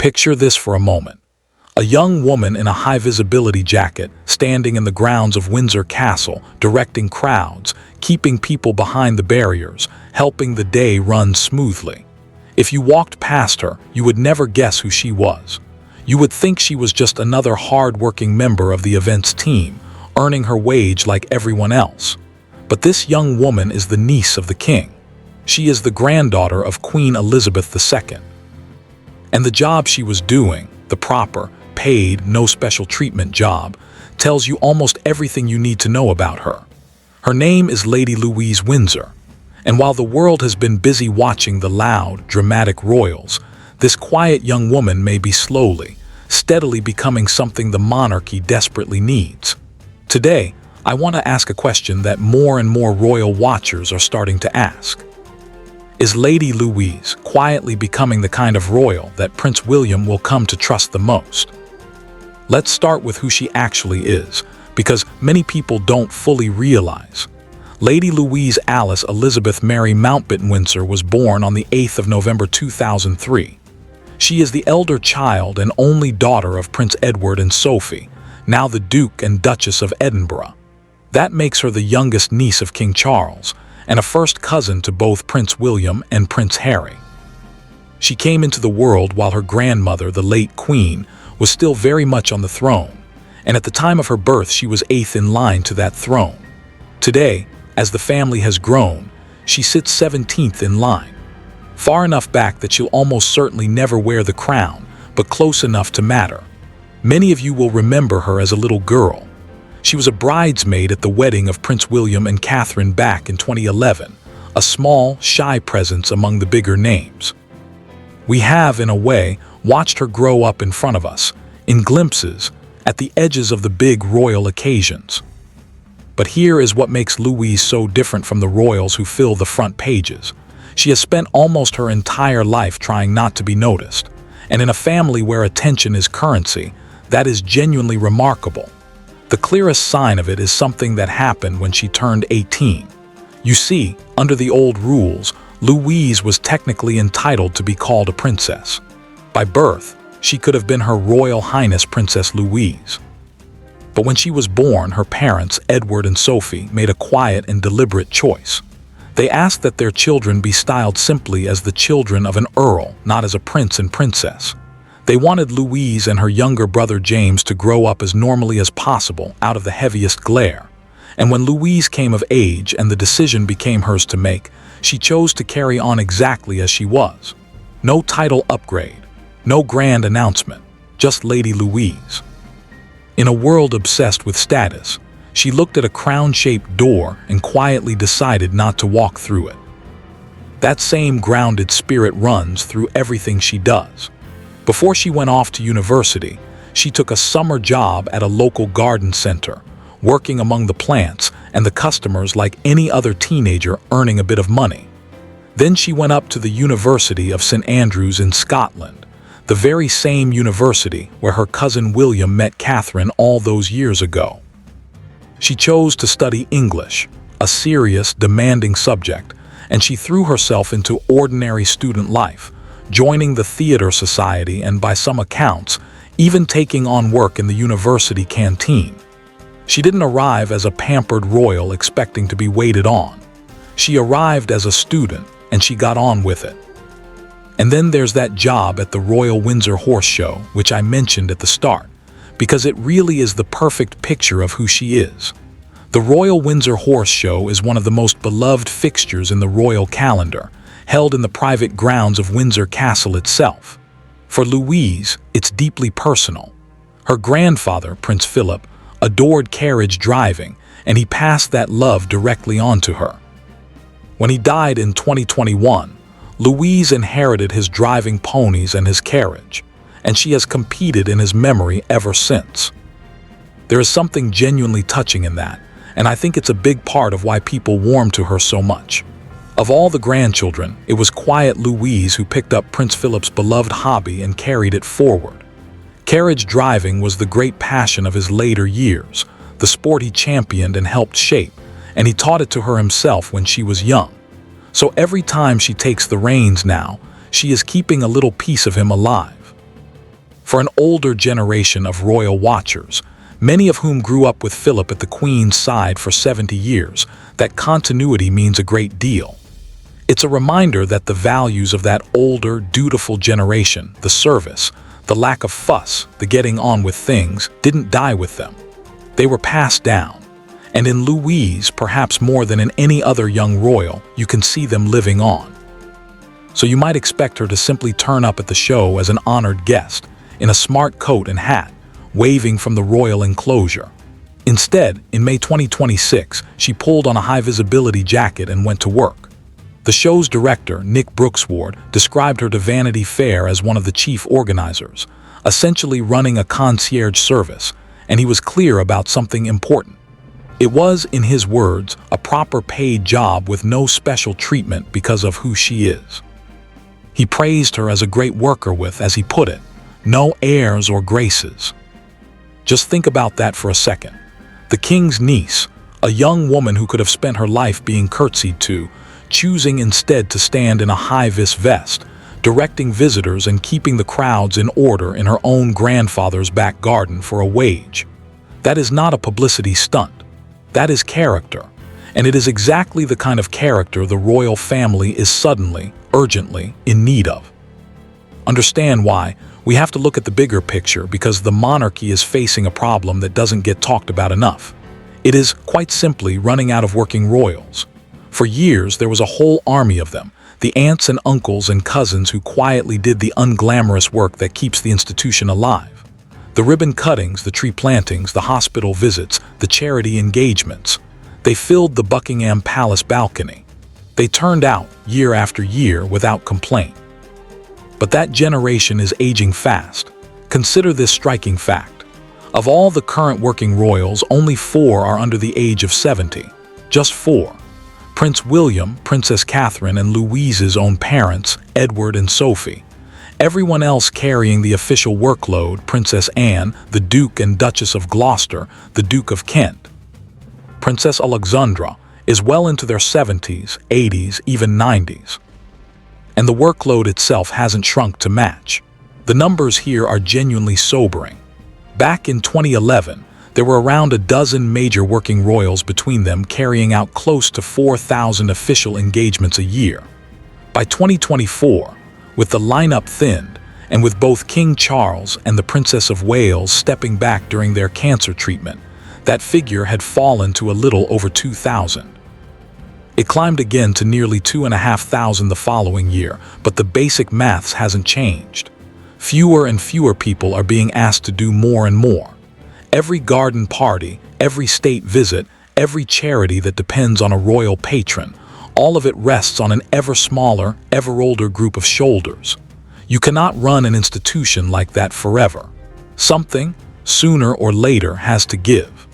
Picture this for a moment. A young woman in a high-visibility jacket, standing in the grounds of Windsor Castle, directing crowds, keeping people behind the barriers, helping the day run smoothly. If you walked past her, you would never guess who she was. You would think she was just another hard-working member of the event's team, earning her wage like everyone else. But this young woman is the niece of the king. She is the granddaughter of Queen Elizabeth II. And the job she was doing, the proper, paid, no special treatment job, tells you almost everything you need to know about her. Her name is Lady Louise Windsor. And while the world has been busy watching the loud, dramatic royals, this quiet young woman may be slowly, steadily becoming something the monarchy desperately needs. Today, I want to ask a question that more and more royal watchers are starting to ask. Is Lady Louise quietly becoming the kind of royal that Prince William will come to trust the most? Let's start with who she actually is, because many people don't fully realize. Lady Louise Alice Elizabeth Mary Mountbatten Windsor was born on the 8th of November 2003. She is the elder child and only daughter of Prince Edward and Sophie, now the Duke and Duchess of Edinburgh. That makes her the youngest niece of King Charles, and a first cousin to both Prince William and Prince Harry. She came into the world while her grandmother, the late Queen, was still very much on the throne, and at the time of her birth she was 8th in line to that throne. Today, as the family has grown, she sits 17th in line. Far enough back that she'll almost certainly never wear the crown, but close enough to matter. Many of you will remember her as a little girl. She was a bridesmaid at the wedding of Prince William and Catherine back in 2011, a small, shy presence among the bigger names. We have, in a way, watched her grow up in front of us, in glimpses, at the edges of the big royal occasions. But here is what makes Louise so different from the royals who fill the front pages. She has spent almost her entire life trying not to be noticed, and in a family where attention is currency, that is genuinely remarkable. The clearest sign of it is something that happened when she turned 18. You see, under the old rules, Louise was technically entitled to be called a princess. By birth, she could have been Her Royal Highness Princess Louise. But when she was born, her parents, Edward and Sophie, made a quiet and deliberate choice. They asked that their children be styled simply as the children of an earl, not as a prince and princess. They wanted Louise and her younger brother James to grow up as normally as possible out of the heaviest glare. And when Louise came of age and the decision became hers to make, she chose to carry on exactly as she was. No title upgrade, no grand announcement, just Lady Louise. In a world obsessed with status, she looked at a crown-shaped door and quietly decided not to walk through it. That same grounded spirit runs through everything she does. Before she went off to university, she took a summer job at a local garden center, working among the plants and the customers like any other teenager earning a bit of money. Then she went up to the University of St. Andrews in Scotland, the very same university where her cousin William met Catherine all those years ago. She chose to study English, a serious, demanding subject, and she threw herself into ordinary student life, joining the theater society and, by some accounts, even taking on work in the university canteen. She didn't arrive as a pampered royal expecting to be waited on. She arrived as a student, and she got on with it. And then there's that job at the Royal Windsor Horse Show, which I mentioned at the start, because it really is the perfect picture of who she is. The Royal Windsor Horse Show is one of the most beloved fixtures in the royal calendar, held in the private grounds of Windsor Castle itself. For Louise, it's deeply personal. Her grandfather, Prince Philip, adored carriage driving, and he passed that love directly on to her. When he died in 2021, Louise inherited his driving ponies and his carriage, and she has competed in his memory ever since. There is something genuinely touching in that, and I think it's a big part of why people warm to her so much. Of all the grandchildren, it was quiet Louise who picked up Prince Philip's beloved hobby and carried it forward. Carriage driving was the great passion of his later years, the sport he championed and helped shape, and he taught it to her himself when she was young. So every time she takes the reins now, she is keeping a little piece of him alive. For an older generation of royal watchers, many of whom grew up with Philip at the Queen's side for 70 years, that continuity means a great deal. It's a reminder that the values of that older, dutiful generation, the service, the lack of fuss, the getting on with things, didn't die with them. They were passed down. And in Louise, perhaps more than in any other young royal, you can see them living on. So you might expect her to simply turn up at the show as an honored guest, in a smart coat and hat, waving from the royal enclosure. Instead, in May 2026, she pulled on a high-visibility jacket and went to work. The show's director, Nick Brooksward, described her to Vanity Fair as one of the chief organizers, essentially running a concierge service, and he was clear about something important. It was, in his words, a proper paid job with no special treatment because of who she is. He praised her as a great worker with, as he put it, no airs or graces. Just think about that for a second. The king's niece, a young woman who could have spent her life being curtsied to, choosing instead to stand in a hi-vis vest, directing visitors and keeping the crowds in order in her own grandfather's back garden for a wage. That is not a publicity stunt. That is character, and it is exactly the kind of character the royal family is suddenly, urgently, in need of. Understand why? We have to look at the bigger picture because the monarchy is facing a problem that doesn't get talked about enough. It is, quite simply, running out of working royals. For years, there was a whole army of them, the aunts and uncles and cousins who quietly did the unglamorous work that keeps the institution alive. The ribbon cuttings, the tree plantings, the hospital visits, the charity engagements. They filled the Buckingham Palace balcony. They turned out, year after year, without complaint. But that generation is aging fast. Consider this striking fact. Of all the current working royals, only 4 are under the age of 70. Just 4. Prince William, Princess Catherine, and Louise's own parents, Edward and Sophie. Everyone else carrying the official workload, Princess Anne, the Duke and Duchess of Gloucester, the Duke of Kent. Princess Alexandra is well into their 70s, 80s, even 90s. And the workload itself hasn't shrunk to match. The numbers here are genuinely sobering. Back in 2011, there were around a dozen major working royals between them carrying out close to 4,000 official engagements a year. By 2024, with the lineup thinned, and with both King Charles and the Princess of Wales stepping back during their cancer treatment, that figure had fallen to a little over 2,000. It climbed again to nearly 2,500 the following year, but the basic maths hasn't changed. Fewer and fewer people are being asked to do more and more. Every garden party, every state visit, every charity that depends on a royal patron, all of it rests on an ever smaller, ever older group of shoulders. You cannot run an institution like that forever. Something, sooner or later, has to give.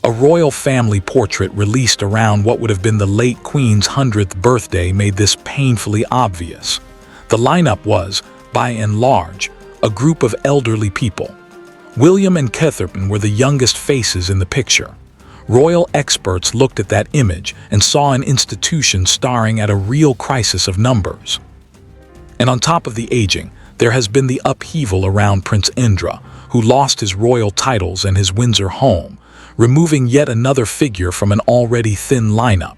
A royal family portrait released around what would have been the late Queen's 100th birthday made this painfully obvious. The lineup was, by and large, a group of elderly people. William and Catherine were the youngest faces in the picture. Royal experts looked at that image and saw an institution staring at a real crisis of numbers. And on top of the aging, there has been the upheaval around Prince Indra, who lost his royal titles and his Windsor home, removing yet another figure from an already thin lineup.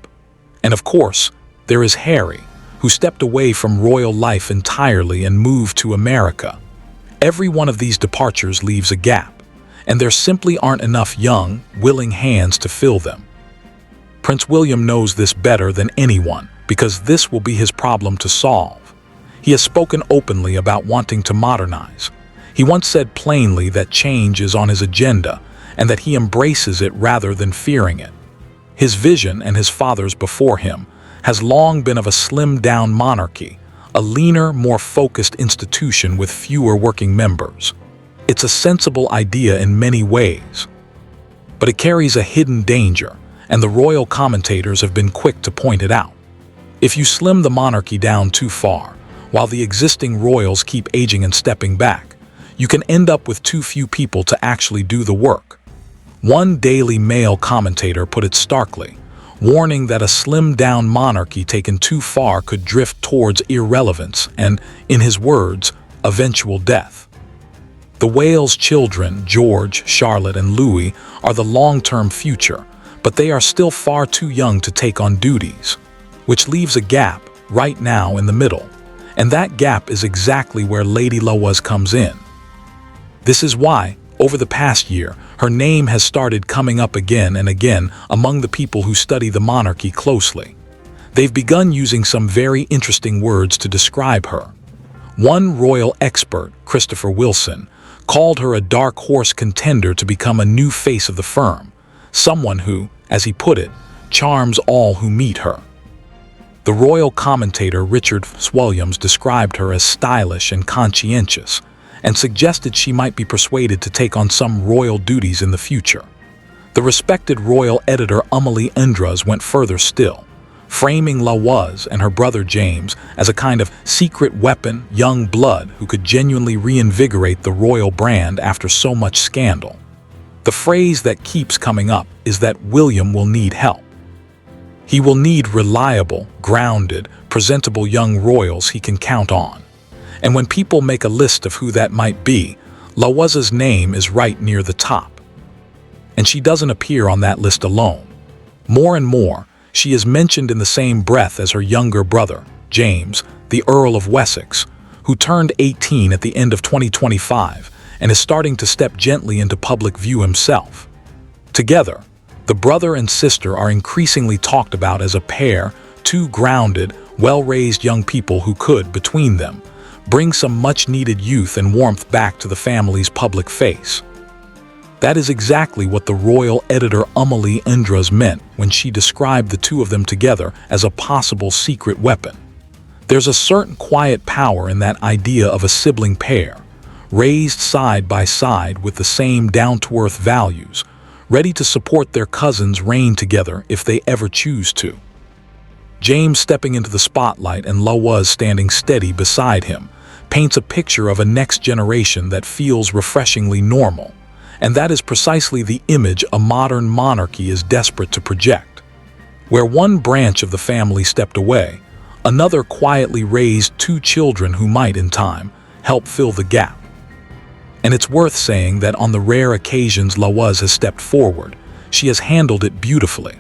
And of course, there is Harry, who stepped away from royal life entirely and moved to America. Every one of these departures leaves a gap, and there simply aren't enough young, willing hands to fill them. Prince William knows this better than anyone, because this will be his problem to solve. He has spoken openly about wanting to modernize. He once said plainly that change is on his agenda, and that he embraces it rather than fearing it. His vision, and his father's before him, has long been of a slimmed-down monarchy, a leaner, more focused institution with fewer working members. It's a sensible idea in many ways. But it carries a hidden danger, and the royal commentators have been quick to point it out. If you slim the monarchy down too far, while the existing royals keep aging and stepping back, you can end up with too few people to actually do the work. One Daily Mail commentator put it starkly, warning that a slimmed-down monarchy taken too far could drift towards irrelevance and, in his words, eventual death. The Wales children, George, Charlotte, and Louis, are the long-term future, but they are still far too young to take on duties, which leaves a gap right now in the middle. And that gap is exactly where Lady Louise comes in. This is why, over the past year, her name has started coming up again and again among the people who study the monarchy closely. They've begun using some very interesting words to describe her. One royal expert, Christopher Wilson, called her a dark horse contender to become a new face of the firm, someone who, as he put it, charms all who meet her. The royal commentator Richard Williams described her as stylish and conscientious, and suggested she might be persuaded to take on some royal duties in the future. The respected royal editor Louise Windsor went further still, framing Louise and her brother James as a kind of secret weapon, young blood who could genuinely reinvigorate the royal brand after so much scandal. The phrase that keeps coming up is that William will need help. He will need reliable, grounded, presentable young royals he can count on. And when people make a list of who that might be, Louise's name is right near the top. And she doesn't appear on that list alone. More and more, she is mentioned in the same breath as her younger brother, James, the Earl of Wessex, who turned 18 at the end of 2025 and is starting to step gently into public view himself. Together, the brother and sister are increasingly talked about as a pair, two grounded, well-raised young people who could, between them, bring some much-needed youth and warmth back to the family's public face. That is exactly what the royal editor Louise Windsor meant when she described the two of them together as a possible secret weapon. There's a certain quiet power in that idea of a sibling pair, raised side by side with the same down-to-earth values, ready to support their cousin's reign together if they ever choose to. James stepping into the spotlight and Louise standing steady beside him paints a picture of a next generation that feels refreshingly normal, and that is precisely the image a modern monarchy is desperate to project. Where one branch of the family stepped away, another quietly raised two children who might, in time, help fill the gap. And it's worth saying that on the rare occasions Louise has stepped forward, she has handled it beautifully.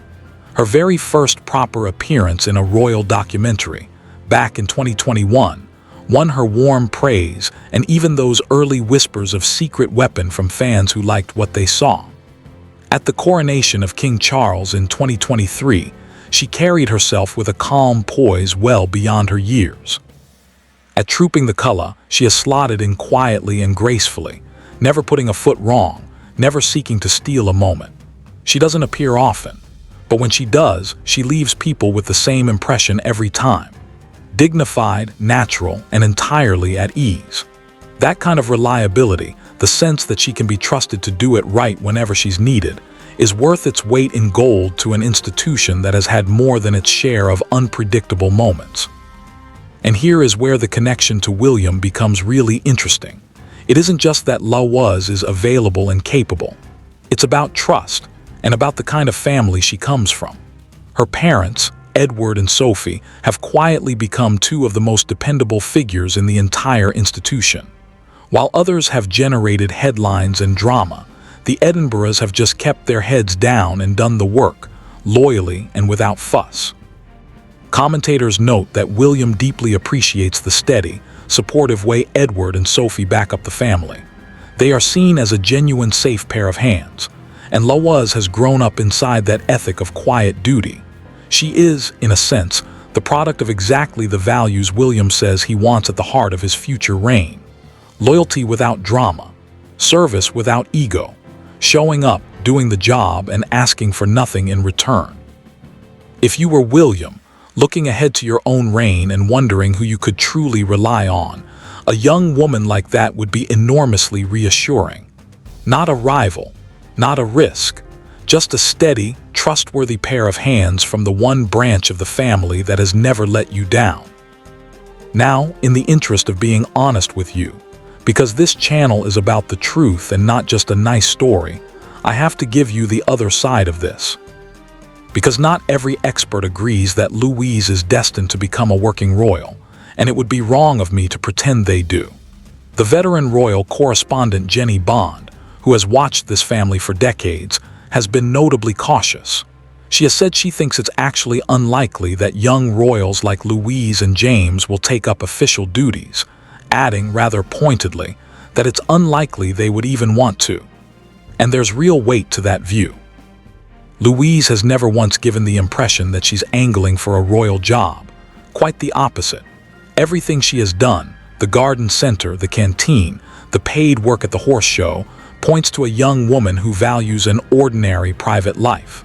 Her very first proper appearance in a royal documentary, back in 2021, won her warm praise and even those early whispers of secret weapon from fans who liked what they saw. At the coronation of King Charles in 2023, she carried herself with a calm poise well beyond her years. At Trooping the Colour, she has slotted in quietly and gracefully, never putting a foot wrong, never seeking to steal a moment. She doesn't appear often, but when she does, she leaves people with the same impression every time. Dignified, natural, and entirely at ease. That kind of reliability, the sense that she can be trusted to do it right whenever she's needed, is worth its weight in gold to an institution that has had more than its share of unpredictable moments. And here is where the connection to William becomes really interesting. It isn't just that Louise is available and capable. It's about trust, and about the kind of family she comes from. Her parents, Edward and Sophie, have quietly become two of the most dependable figures in the entire institution. While others have generated headlines and drama, the Edinburghs have just kept their heads down and done the work, loyally and without fuss. Commentators note that William deeply appreciates the steady, supportive way Edward and Sophie back up the family. They are seen as a genuine safe pair of hands, and Louise has grown up inside that ethic of quiet duty. She is, in a sense, the product of exactly the values William says he wants at the heart of his future reign. Loyalty without drama, service without ego, showing up, doing the job, and asking for nothing in return. If you were William, looking ahead to your own reign and wondering who you could truly rely on, a young woman like that would be enormously reassuring. Not a rival, not a risk, just a steady, trustworthy pair of hands from the one branch of the family that has never let you down. Now, in the interest of being honest with you, because this channel is about the truth and not just a nice story, I have to give you the other side of this. Because not every expert agrees that Louise is destined to become a working royal, and it would be wrong of me to pretend they do. The veteran royal correspondent Jenny Bond, who has watched this family for decades, has been notably cautious. She has said she thinks it's actually unlikely that young royals like Louise and James will take up official duties, adding rather pointedly that it's unlikely they would even want to. And there's real weight to that view. Louise has never once given the impression that she's angling for a royal job. Quite the opposite. Everything she has done, the garden center, the canteen, the paid work at the horse show, points to a young woman who values an ordinary private life.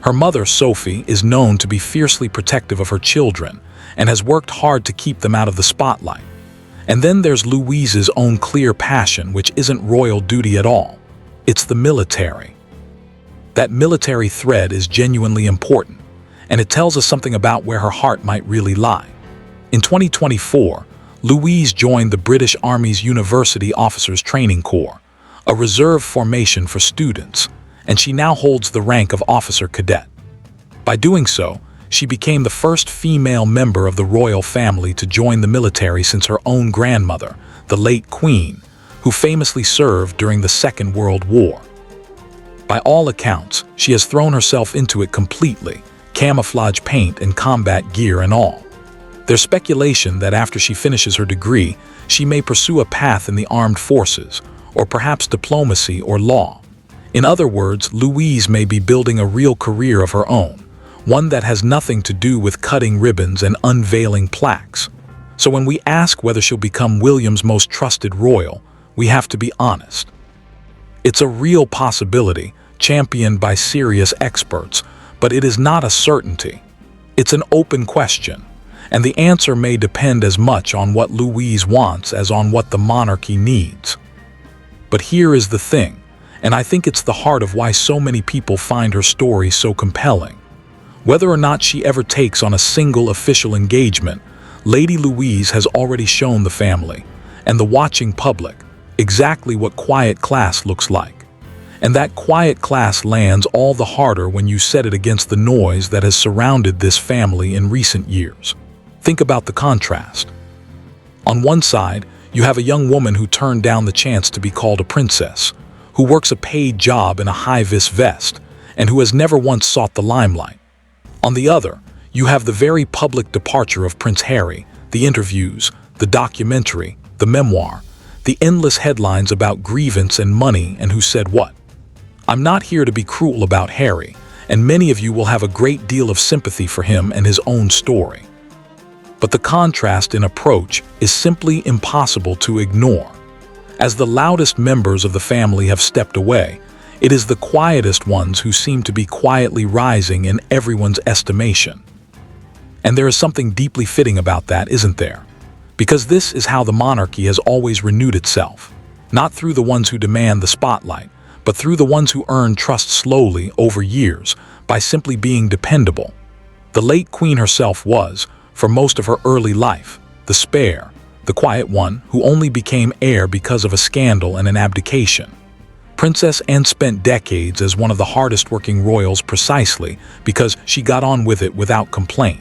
Her mother, Sophie, is known to be fiercely protective of her children and has worked hard to keep them out of the spotlight. And then there's Louise's own clear passion, which isn't royal duty at all. It's the military. That military thread is genuinely important, and it tells us something about where her heart might really lie. In 2024, Louise joined the British Army's University Officers Training Corps, a reserve formation for students, and she now holds the rank of officer cadet. By doing so, she became the first female member of the royal family to join the military since her own grandmother, the late Queen, who famously served during the Second World War. By all accounts, she has thrown herself into it completely, camouflage paint and combat gear and all. There's speculation that after she finishes her degree, she may pursue a path in the armed forces, or perhaps diplomacy or law. In other words, Louise may be building a real career of her own, one that has nothing to do with cutting ribbons and unveiling plaques. So when we ask whether she'll become William's most trusted royal, we have to be honest. It's a real possibility, championed by serious experts, but it is not a certainty. It's an open question, and the answer may depend as much on what Louise wants as on what the monarchy needs. But here is the thing, and I think it's the heart of why so many people find her story so compelling. Whether or not she ever takes on a single official engagement, Lady Louise has already shown the family, and the watching public, exactly what quiet class looks like. And that quiet class lands all the harder when you set it against the noise that has surrounded this family in recent years. Think about the contrast. On one side, you have a young woman who turned down the chance to be called a princess, who works a paid job in a hi-vis vest, and who has never once sought the limelight. On the other, you have the very public departure of Prince Harry, the interviews, the documentary, the memoir, the endless headlines about grievance and money and who said what. I'm not here to be cruel about Harry, and many of you will have a great deal of sympathy for him and his own story. But the contrast in approach is simply impossible to ignore. As the loudest members of the family have stepped away, it is the quietest ones who seem to be quietly rising in everyone's estimation. And there is something deeply fitting about that, isn't there? Because this is how the monarchy has always renewed itself, not through the ones who demand the spotlight, but through the ones who earn trust slowly over years by simply being dependable. The late Queen herself was, for most of her early life, the spare, the quiet one who only became heir because of a scandal and an abdication. Princess Anne spent decades as one of the hardest-working royals precisely because she got on with it without complaint.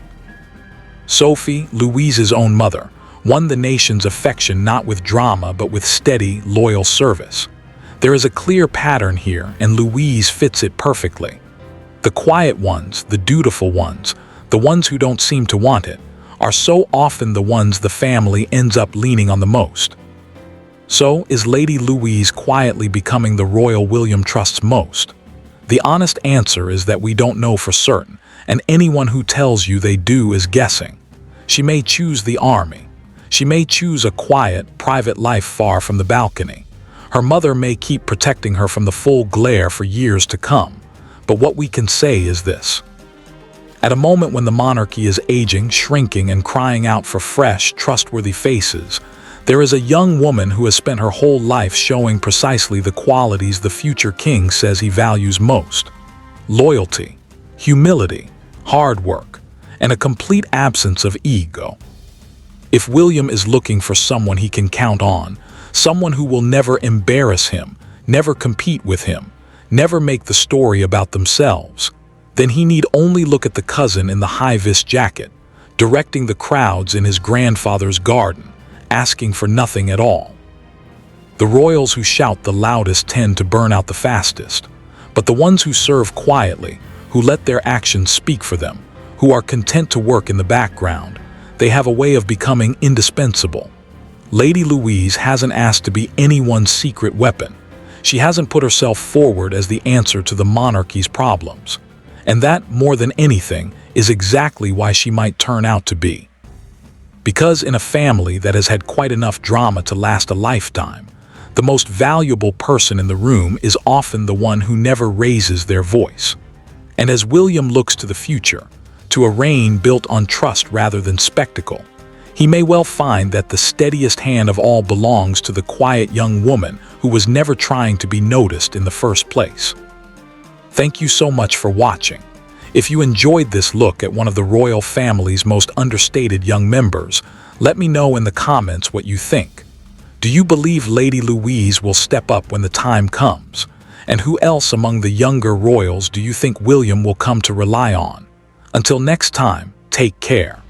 Sophie, Louise's own mother, won the nation's affection not with drama but with steady, loyal service. There is a clear pattern here, and Louise fits it perfectly. The quiet ones, the dutiful ones, the ones who don't seem to want it, are so often the ones the family ends up leaning on the most. So, is Lady Louise quietly becoming the royal William trusts most? The honest answer is that we don't know for certain, and anyone who tells you they do is guessing. She may choose the army. She may choose a quiet, private life far from the balcony. Her mother may keep protecting her from the full glare for years to come. But what we can say is this. At a moment when the monarchy is aging, shrinking, and crying out for fresh, trustworthy faces, there is a young woman who has spent her whole life showing precisely the qualities the future king says he values most: loyalty, humility, hard work, and a complete absence of ego. If William is looking for someone he can count on, someone who will never embarrass him, never compete with him, never make the story about themselves, then he need only look at the cousin in the hi-vis jacket, directing the crowds in his grandfather's garden, asking for nothing at all. The royals who shout the loudest tend to burn out the fastest, but the ones who serve quietly, who let their actions speak for them, who are content to work in the background, they have a way of becoming indispensable. Lady Louise hasn't asked to be anyone's secret weapon. She hasn't put herself forward as the answer to the monarchy's problems. And that, more than anything, is exactly why she might turn out to be. Because in a family that has had quite enough drama to last a lifetime, the most valuable person in the room is often the one who never raises their voice. And as William looks to the future, to a reign built on trust rather than spectacle, he may well find that the steadiest hand of all belongs to the quiet young woman who was never trying to be noticed in the first place. Thank you so much for watching. If you enjoyed this look at one of the royal family's most understated young members, let me know in the comments what you think. Do you believe Lady Louise will step up when the time comes? And who else among the younger royals do you think William will come to rely on? Until next time, take care.